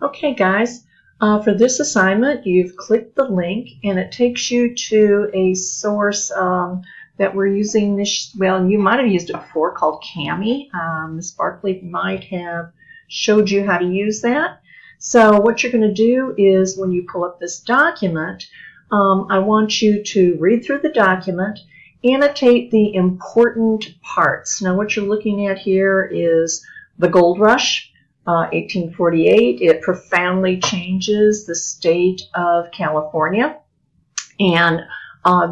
Okay, guys, for this assignment, you've clicked the link and it takes you to a source that we're using this, well, you might have used it before, called Cami. Ms. Barkley might have showed you how to use that. So what you're going to do is when you pull up this document, I want you to read through the document, annotate the important parts. Now what you're looking at here is the gold rush. 1848, it profoundly changes the state of California. And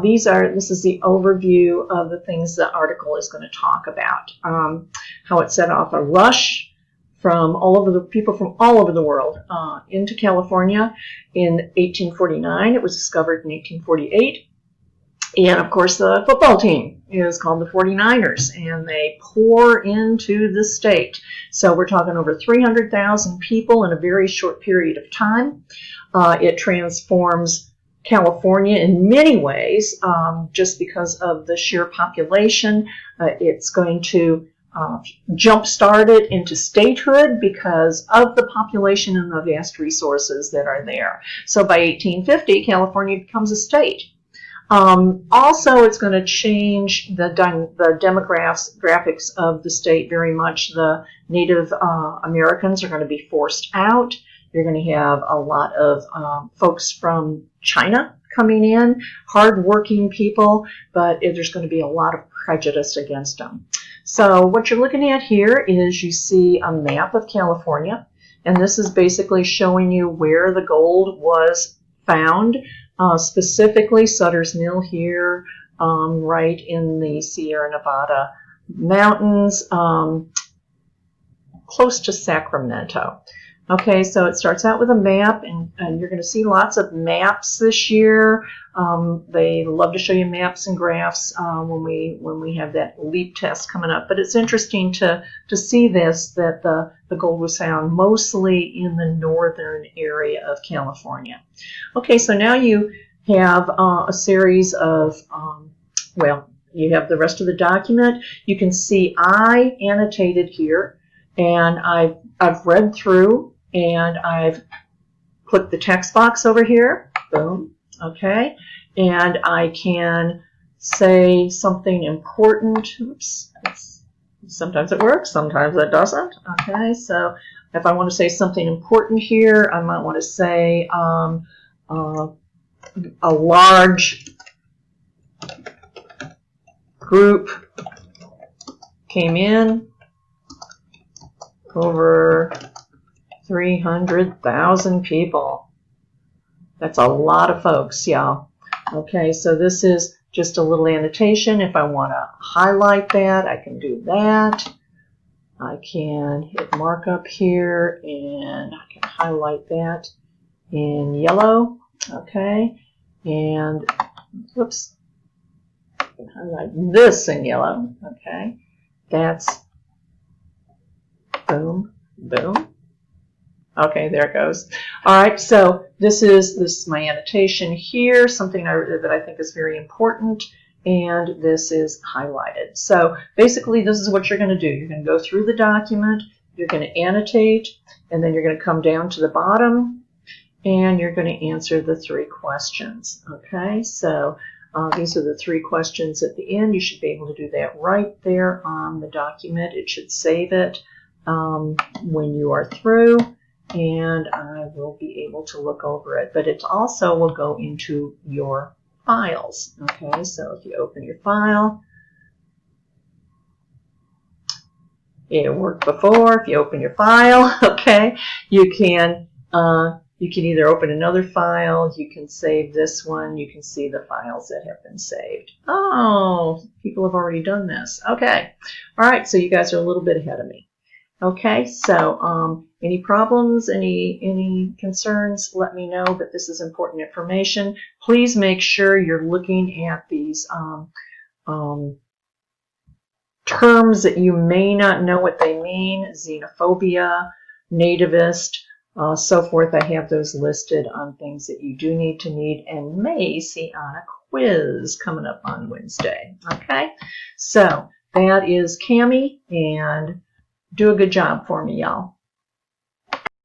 this is the overview of the things the article is going to talk about. How it set off a rush from people from all over the world into California in 1849. It was discovered in 1848. And of course, the football team is called the 49ers, and they pour into the state. So we're talking over 300,000 people in a very short period of time. It transforms California in many ways, just because of the sheer population. It's going to jumpstart it into statehood because of the population and the vast resources that are there. So by 1850, California becomes a state. Also, it's going to change the demographics of the state very much. The Native Americans are going to be forced out. You're going to have a lot of folks from China coming in, hard-working people, but there's going to be a lot of prejudice against them. So what you're looking at here is you see a map of California, and this is basically showing you where the gold was found. Specifically Sutter's Mill here, right in the Sierra Nevada mountains, close to Sacramento. Okay, so it starts out with a map, and you're going to see lots of maps this year. They love to show you maps and graphs when we have that LEAP test coming up. But it's interesting to see that the gold was found mostly in the northern area of California. Okay, so now you have a series of, you have the rest of the document. You can see I annotated here, and I've read through, and I've clicked the text box over here. Boom. Okay. And I can say something important. Oops. Sometimes it works, sometimes it doesn't. Okay. So if I want to say something important here, I might want to say a large group came in, over 300,000 people. That's a lot of folks, y'all. Okay, so this is just a little annotation. If I want to highlight that, I can do that. I can hit markup here, and I can highlight that in yellow. Okay, and whoops, I can highlight this in yellow. Okay, that's boom, boom. Okay, there it goes. All right, so this is my annotation here, something that I think is very important, and this is highlighted. So basically, this is what you're going to do. You're going to go through the document, you're going to annotate, and then you're going to come down to the bottom, and you're going to answer the 3 questions. Okay, so these are the 3 questions at the end. You should be able to do that right there on the document. It should save it when you are through, and I will be able to look over it. But it also will go into your files. Okay, so if you open your file, it worked before. If you open your file, okay, you can either open another file, you can save this one, you can see the files that have been saved. Oh, people have already done this. Okay, all right, so you guys are a little bit ahead of me. Okay, so any problems, any concerns, let me know, but this is important information. Please make sure you're looking at these terms that you may not know what they mean: xenophobia, nativist, so forth. I have those listed on things that you do need and may see on a quiz coming up on Wednesday. Okay, so that is Cami, and do a good job for me, y'all.